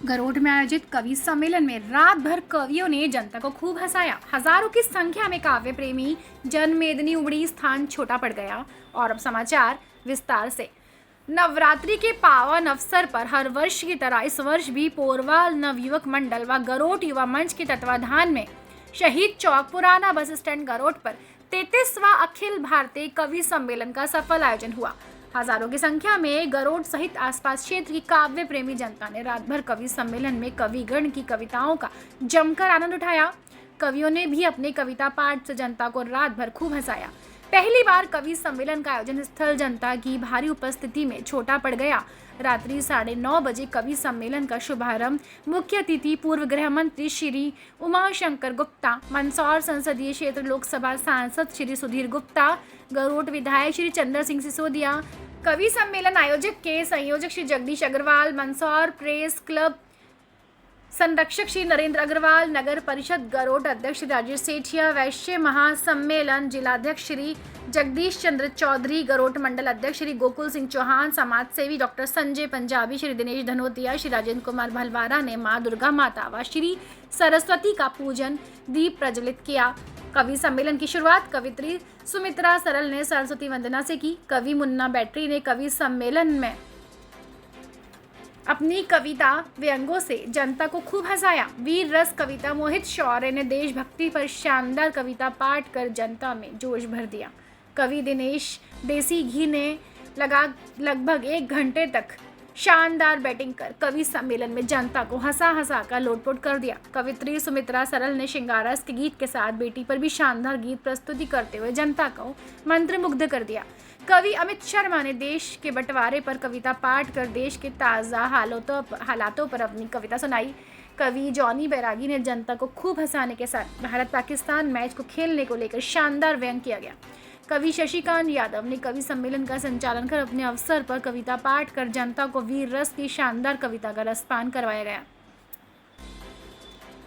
गरोठ में आयोजित कवि सम्मेलन में रात भर कवियों ने जनता को खूब हंसाया। हजारों की संख्या में काव्य प्रेमी जनमेदनी उमड़ी, स्थान छोटा पड़ गया। और अब समाचार विस्तार से। नवरात्रि के पावन अवसर पर हर वर्ष की तरह इस वर्ष भी पोरवाल नवयुवक मंडल व गरोठ युवा मंच के तत्वाधान में शहीद चौक पुराना बस स्टैंड गरोठ पर 33वां अखिल भारतीय कवि सम्मेलन का सफल आयोजन हुआ। हजारों की संख्या में गरोठ सहित आसपास क्षेत्र की काव्य प्रेमी जनता ने रात भर कवि सम्मेलन में कविगण की कविताओं का जमकर आनंद उठाया। कवियों ने भी अपने कविता पाठ से जनता को रात भर खूब हंसाया। पहली बार कवि सम्मेलन का आयोजन स्थल जनता की भारी उपस्थिति में छोटा पड़ गया। रात्रि 9:30 बजे कवि सम्मेलन का शुभारंभ मुख्य अतिथि पूर्व गृह मंत्री श्री उमाशंकर गुप्ता, मंदसौर संसदीय क्षेत्र लोकसभा सांसद श्री सुधीर गुप्ता, गरोठ विधायक श्री चंद्र सिंह सिसोदिया, कवि सम्मेलन आयोजक के संयोजक श्री जगदीश अग्रवाल, मंदसौर प्रेस क्लब संरक्षक श्री नरेंद्र अग्रवाल, नगर परिषद गरोठ अध्यक्ष श्री राजेश सेठिया, वैश्य महासम्मेलन जिलाध्यक्ष श्री जगदीश चंद्र चौधरी, गरोठ मंडल अध्यक्ष श्री गोकुल सिंह चौहान, समाज सेवी डॉक्टर संजय पंजाबी, श्री दिनेश धनोतिया, श्री राजेंद्र कुमार भलवारा ने मां दुर्गा माता व श्री सरस्वती का पूजन दीप प्रज्वलित किया। कवि सम्मेलन की शुरुआत कवित्री सुमित्रा सरल ने सरस्वती वंदना से की। कवि मुन्ना बैटरी ने कवि सम्मेलन में अपनी कविता व्यंगों से जनता को खूब हंसाया। वीर रस कविता मोहित शौर्य ने देशभक्ति पर शानदार कविता पाठ कर जनता में जोश भर दिया। कवि दिनेश देसी घी ने लगभग 1 घंटे तक शानदार बैटिंग कर कवि सम्मेलन में जनता को हंसा कर लोटपोट कर दिया। कवित्री सुमित्रा सरल ने श्रृंगारस के गीत के साथ बेटी पर भी शानदार गीत प्रस्तुति करते हुए जनता को मंत्रमुग्ध कर दिया। कवि अमित शर्मा ने देश के बंटवारे पर कविता पाठ कर देश के ताज़ा हालातों पर अपनी कविता सुनाई। कवि जॉनी बैरागी ने जनता को खूब हंसाने के साथ भारत पाकिस्तान मैच को खेलने को लेकर शानदार व्यंग किया गया। कवि शशिकांत यादव ने कवि सम्मेलन का संचालन कर अपने अवसर पर कविता पाठ कर जनता को वीर रस की शानदार कविता का रसपान करवाया गया।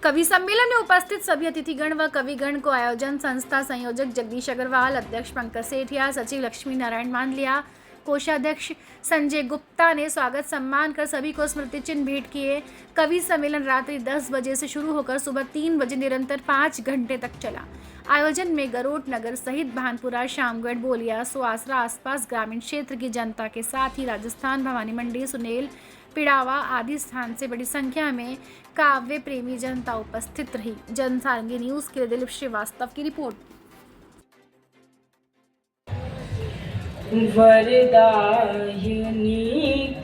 कवि सम्मेलन में उपस्थित सभी अतिथिगण व कविगण को आयोजन संस्था संयोजक जगदीश अग्रवाल, अध्यक्ष पंकज सेठिया, सचिव लक्ष्मी नारायण मांडलिया, कोषाध्यक्ष संजय गुप्ता ने स्वागत सम्मान कर सभी को स्मृति चिन्ह भेंट किए। कवि सम्मेलन रात्रि 10 बजे से शुरू होकर सुबह 3 बजे निरंतर 5 घंटे तक चला। आयोजन में गरोठ नगर सहित भानपुरा, शामगढ़, बोलिया, सुआसरा, आसपास ग्रामीण क्षेत्र की जनता के साथ ही राजस्थान, भवानी मंडी, सुनेल, पिड़ावा आदि स्थान से बड़ी संख्या में काव्य प्रेमी जनता उपस्थित रही। जनसारंगी न्यूज के लिए दिलीप श्रीवास्तव की रिपोर्ट। वरदायिनी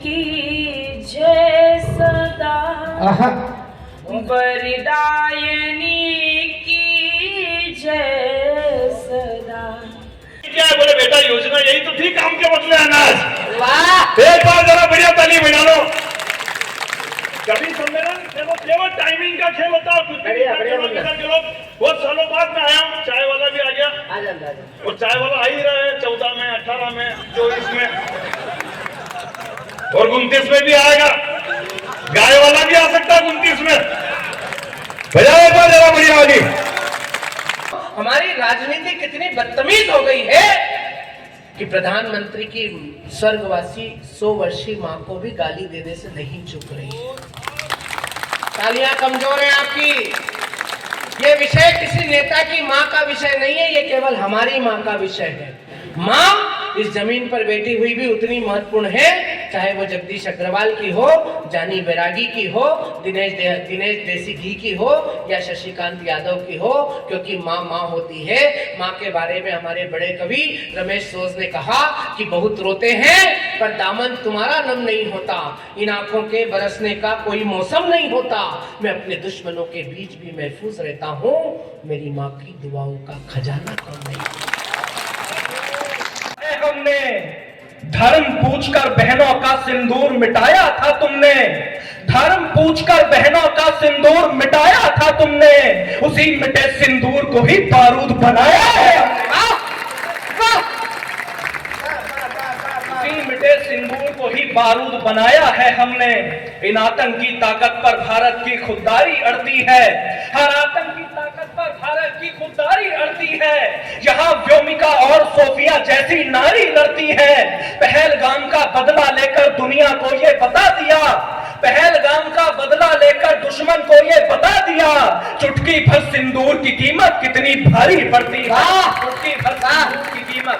की जय सदा, वरदायिनी की जय सदा। क्या है बोले बेटा, योजना यही तो थी, काम के बदले अनाज। वाह, एक बार जरा बढ़िया ताली बजा लो। कवि सम्मेलन केवल टाइमिंग का खेल होता है। बहुत सालों बाद में आया हूँ, चाय वाला भी आ गया। और चाय वाला आ ही रहा है 14 में, 18 में, 24 में और 29 में भी आएगा। गाय वाला भी आ सकता है 29 में। बजाओ एक बार जरा बढ़िया वाली। हमारी राजनीति कितनी बदतमीज हो गई है कि प्रधानमंत्री की स्वर्गवासी 100 वर्षीय मां को भी गाली देने से नहीं चुक रही है। तालियां कमजोर है आपकी। ये विषय किसी नेता की मां का विषय नहीं है, ये केवल हमारी मां का विषय है। मां इस जमीन पर बैठी हुई भी उतनी महत्वपूर्ण है, चाहे वो जगदीश अग्रवाल की हो, जानी बैरागी की हो, दिनेश देसी घी की हो या शशिकांत यादव की हो, क्योंकि माँ माँ होती है। माँ के बारे में हमारे बड़े कवि रमेश सोज ने कहा कि बहुत रोते हैं पर दामन तुम्हारा नम नहीं होता, इन आंखों के बरसने का कोई मौसम नहीं होता, मैं अपने दुश्मनों के बीच भी महफूज रहता हूँ, मेरी माँ की दुआओं का खजाना कम नहीं। हमने धर्म पूछकर बहनों का सिंदूर मिटाया था तुमने, धर्म पूछकर बहनों का सिंदूर मिटाया था तुमने, उसी मिटे सिंदूर को ही बारूद बनाया है। उसी मिटे सिंदूर को ही बारूद बनाया है हमने। इन आतंकी ताकत पर भारत की खुददारी अड़ती है, हर आतंकी ताकत पर भारत की खुददारी अड़ती है। यहाँ व्योमिका और सोफिया जैसी नारी लड़ती है, पहलगाम का बदला की कीमत कितनी भारी पड़ती है। वाह! मुट्ठी भर दूध की कीमत